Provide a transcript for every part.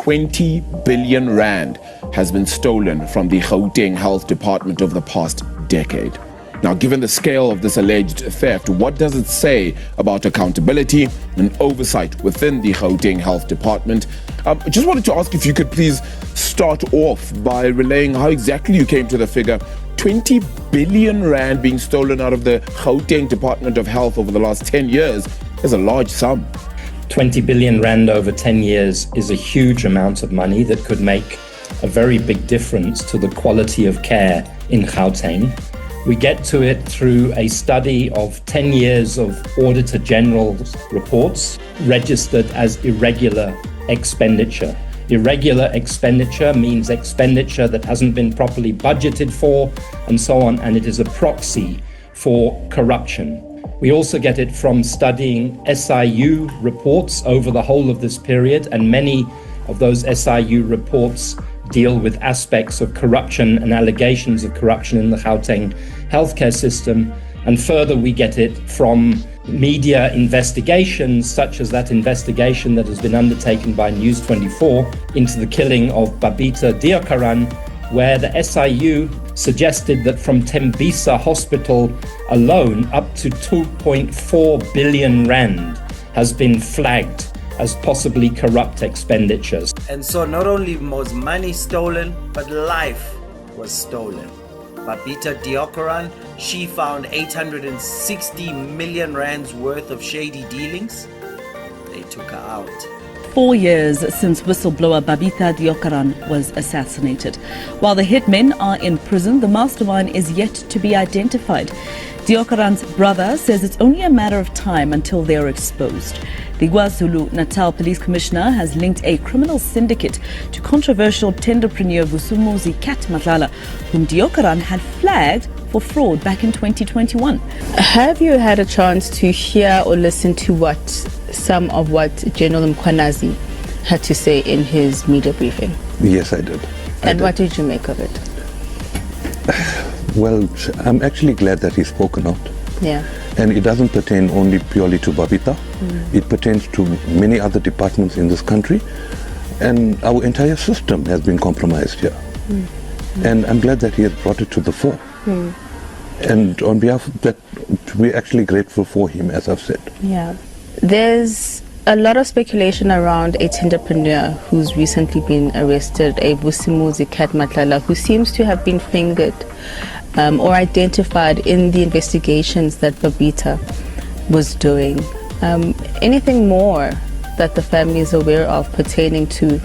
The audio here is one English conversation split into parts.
20 billion rand has been stolen from the Gauteng Health Department over the past decade. Now, given the scale of this alleged theft, what does it say about accountability and oversight within the Gauteng Health Department? I just wanted to ask if you could please start off by relaying how exactly you came to the figure 20 billion rand being stolen out of the Gauteng Department of Health over the last 10 years is a large sum. 20 billion rand over 10 years is a huge amount of money that could make a very big difference to the quality of care in Gauteng. We get to it through a study of 10 years of Auditor General's reports registered as irregular expenditure. Irregular expenditure means expenditure that hasn't been properly budgeted for and so on, and it is a proxy for corruption. We also get it from studying SIU reports over the whole of this period, and many of those SIU reports deal with aspects of corruption and allegations of corruption in the Gauteng healthcare system. And further, we get it from media investigations, such as that investigation that has been undertaken by News 24 into the killing of Babita Deokaran, where the SIU suggested that from Tembisa Hospital alone, up to 2.4 billion rand has been flagged as possibly corrupt expenditures. And so not only was money stolen, but life was stolen. Babita Deokaran, she found 860 million rands worth of shady dealings. They took her out. 4 years since whistleblower Babita Deokaran was assassinated. While the hitmen are in prison, the mastermind is yet to be identified. Deokaran's brother says it's only a matter of time until they are exposed. The KwaZulu-Natal Police Commissioner has linked a criminal syndicate to controversial tenderpreneur Vusumuzi Matlala, whom Deokaran had flagged for fraud back in 2021. Have you had a chance to hear or listen to some of what General Mkhwanazi had to say in his media briefing? Yes, I did. And what did you make of it? Well, I'm actually glad that he's spoken out. Yeah. And it doesn't pertain only purely to Babita. It pertains to many other departments in this country. And our entire system has been compromised here. And I'm glad that he has brought it to the fore. And on behalf of that, we're actually grateful for him, as I've said. Yeah. There's a lot of speculation around a tenderpreneur who's recently been arrested, a Vusumuzi Matlala, who seems to have been fingered or identified in the investigations that Babita was doing. Anything more that the family is aware of pertaining to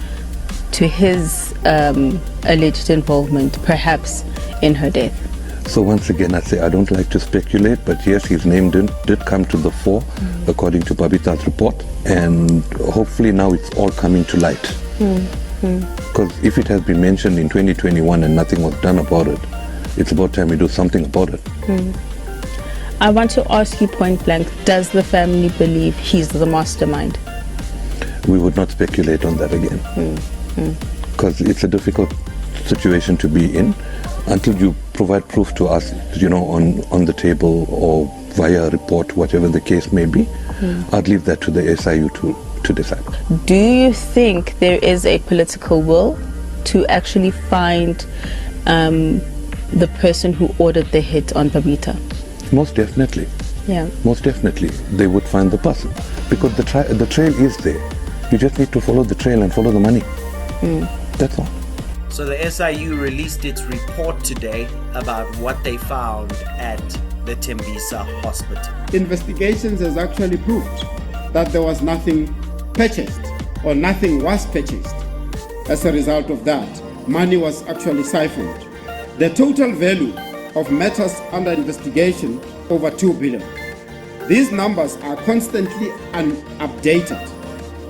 his alleged involvement, perhaps in her death? So once again, I say I don't like to speculate, but yes, his name did come to the fore, according to Babita's report, and hopefully now it's all coming to light. Because if it has been mentioned in 2021 and nothing was done about it, it's about time we do something about it. I want to ask you point blank, does the family believe he's the mastermind? We would not speculate on that again, because it's a difficult situation to be in until you provide proof to us, on the table or via a report, whatever the case may be. I'd leave that to the SIU to decide. Do you think there is a political will to actually find the person who ordered the hit on Babita? Most definitely. Yeah. Most definitely, they would find the person, because the trail is there. You just need to follow the trail and follow the money. That's all. So the SIU released its report today about what they found at the Tembisa hospital. Investigations has actually proved that there was nothing purchased, or nothing was purchased. As a result of that, money was actually siphoned. The total value of matters under investigation, over 2 billion. These numbers are constantly updated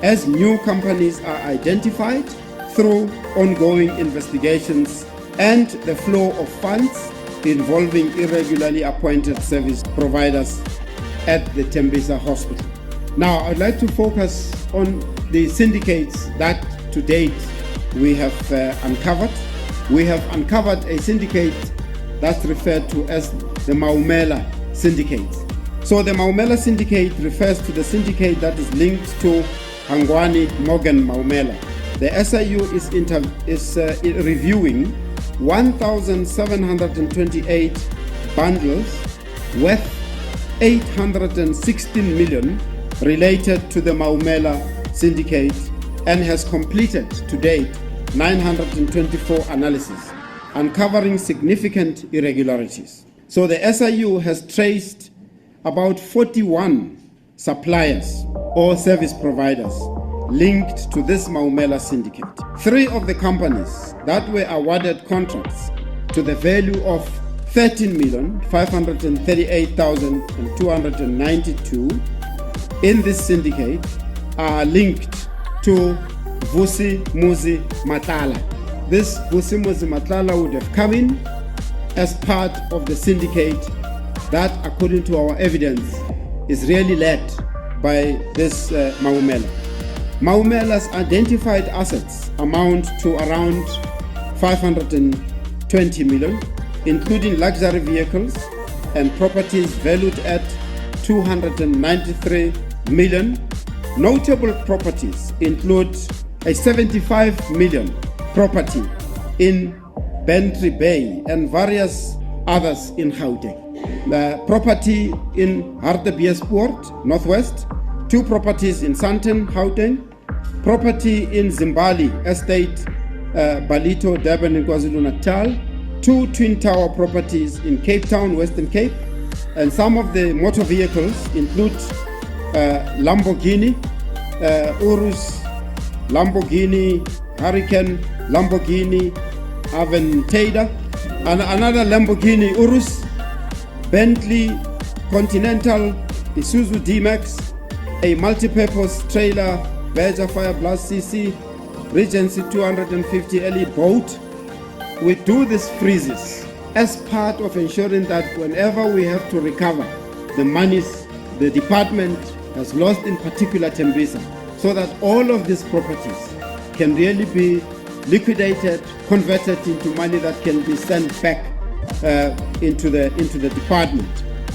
as new companies are identified through ongoing investigations and the flow of funds involving irregularly appointed service providers at the Tembisa hospital. Now, I'd like to focus on the syndicates that to date we have uncovered. We have uncovered a syndicate that's referred to as the Maumela syndicate. So the Maumela syndicate refers to the syndicate that is linked to Hangwani Morgan Maumela, the SIU is reviewing 1,728 bundles worth 816 million related to the Maumela syndicate and has completed to date 924 analyses, uncovering significant irregularities. So the SIU has traced about 41 suppliers or service providers linked to this Maumela syndicate. 3 of the companies that were awarded contracts to the value of 13,538,292 in this syndicate are linked to Vusi Muzi Matlala. This Vusi Muzi Matlala would have come in as part of the syndicate that, according to our evidence, is really led by this Maumela. Maumela's identified assets amount to around 520 million, including luxury vehicles and properties valued at 293 million. Notable properties include a 75 million property in Bantry Bay and various others in Gauteng. The property in Hartbeespoort, Northwest, 2 properties in Sandton, Gauteng, property in Zimbali Estate, Balito, Durban and KwaZulu-Natal, 2 twin tower properties in Cape Town, Western Cape, and some of the motor vehicles include Lamborghini, Urus, Lamborghini Hurricane, Lamborghini Aventador, and another Lamborghini Urus, Bentley Continental, Isuzu D-Max, a multi-purpose trailer, Badger Fire Blast CC, Regency 250 LE boat. We do these freezes as part of ensuring that whenever we have to recover the monies the department has lost, in particular Tembisa, so that all of these properties can really be liquidated, converted into money that can be sent back into the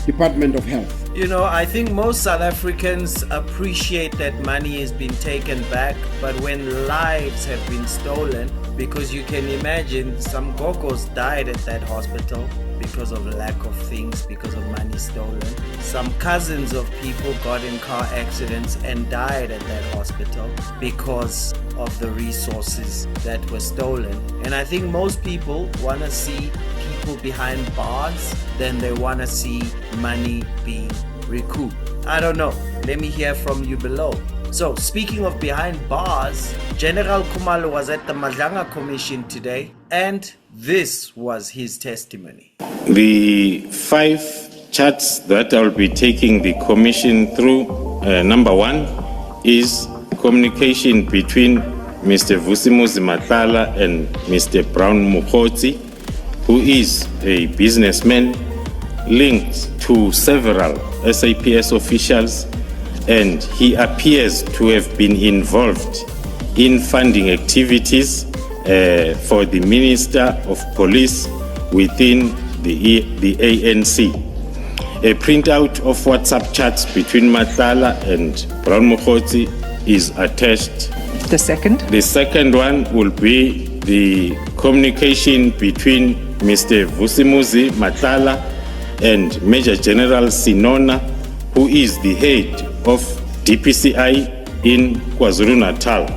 Department of Health. You know, I think most South Africans appreciate that money is being taken back, but when lives have been stolen, because you can imagine some gogos died at that hospital because of lack of things, because of money stolen. Some cousins of people got in car accidents and died at that hospital because of the resources that were stolen. And I think most people want to see people behind bars than they want to see money being recouped. I don't know. Let me hear from you below. So, speaking of behind bars, General Khumalo was at the Madlanga Commission today, and this was his testimony. The 5 charts that I'll be taking the commission through, number 1 is communication between Mr. Vusimuzi Matlala and Mr. Brown Mukhodzi, who is a businessman linked to several SAPS officials, and he appears to have been involved in funding activities for the Minister of Police within the ANC. A printout of WhatsApp chats between Matlala and Brown Mukhodzi is attached. The second one will be the communication between Mr. Vusimuzi Matlala and Major General Sinona, who is the head of DPCI in KwaZulu-Natal.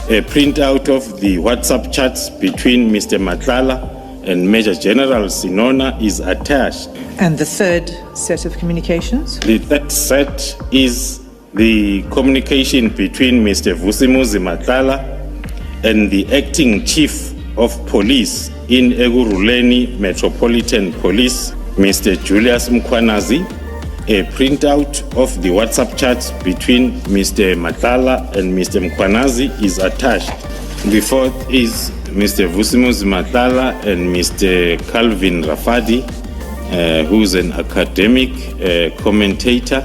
A printout of the WhatsApp chats between Mr. Matlala and Major General Sinona is attached. And the third set of communications? The third set is the communication between Mr. Vusimuzi Matlala and the acting chief of police in Ekurhuleni Metropolitan Police, Mr. Julius Mkhwanazi. A printout of the WhatsApp chats between Mr. Matlala and Mr. Mkhwanazi is attached. The fourth is Mr. Vusimuzi Matlala and Mr. Calvin Rafadi, who is an academic commentator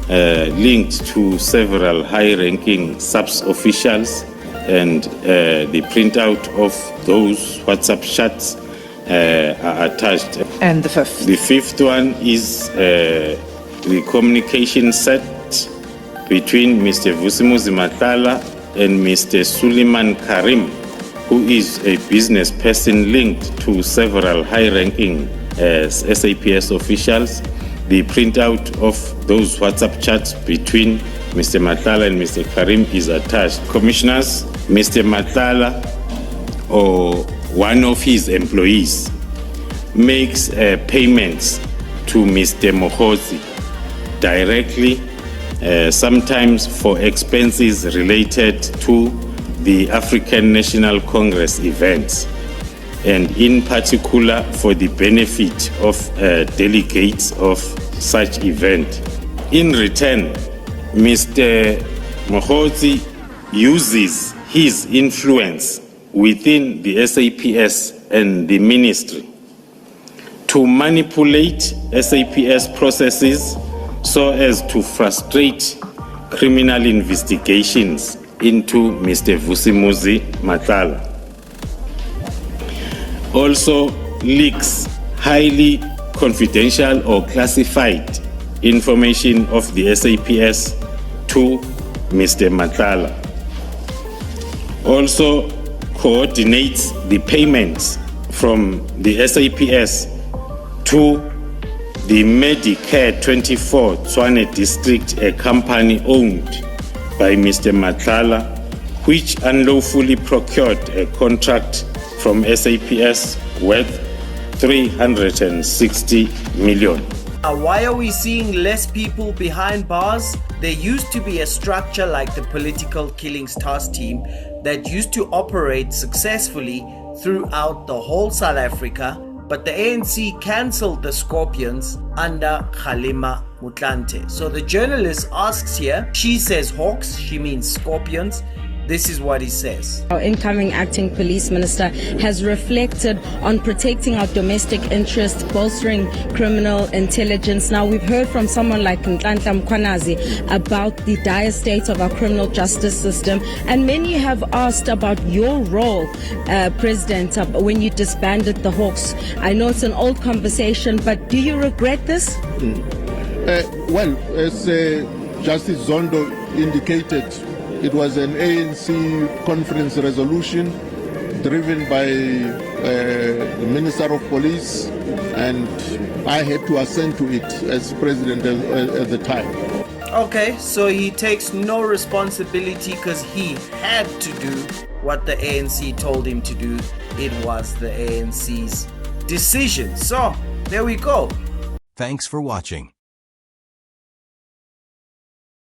linked to several high-ranking SAPS officials, and the printout of those WhatsApp chats are attached. And the fifth? The fifth one is the communication set between Mr. Vusimuzi Matlala and Mr. Suleiman Karim, who is a business person linked to several high-ranking SAPS officials. The printout of those WhatsApp chats between Mr. Matlala and Mr. Karim is attached. Commissioners, Mr. Matlala or one of his employees makes payments to Mr. Mohozi directly, sometimes for expenses related to the African National Congress events, and in particular for the benefit of delegates of such event. In return, Mr. Mohozi uses his influence within the SAPS and the ministry to manipulate SAPS processes so as to frustrate criminal investigations into Mr. Vusimuzi Matlala. Also leaks highly confidential or classified information of the SAPS to Mr. Matlala. Also coordinates the payments from the SAPS to the Medicare 24 Tshwane district, a company owned by Mr. Matlala, which unlawfully procured a contract from SAPS worth 360 million. Why are we seeing less people behind bars? There used to be a structure like the Political Killings Task Team that used to operate successfully throughout the whole South Africa, but the ANC cancelled the Scorpions under Kgalema Motlanthe. So the journalist asks here, she says hawks, she means scorpions. This is what he says. Our incoming acting police minister has reflected on protecting our domestic interests, bolstering criminal intelligence. Now, we've heard from someone like Nhlanhla Mkhwanazi about the dire state of our criminal justice system, and many have asked about your role, President, when you disbanded the Hawks. I know it's an old conversation, but do you regret this? Well, as Justice Zondo indicated, it was an ANC conference resolution driven by the Minister of Police, and I had to assent to it as President at the time. Okay, so he takes no responsibility because he had to do what the ANC told him to do. It was the ANC's decision. So, there we go. Thanks for watching.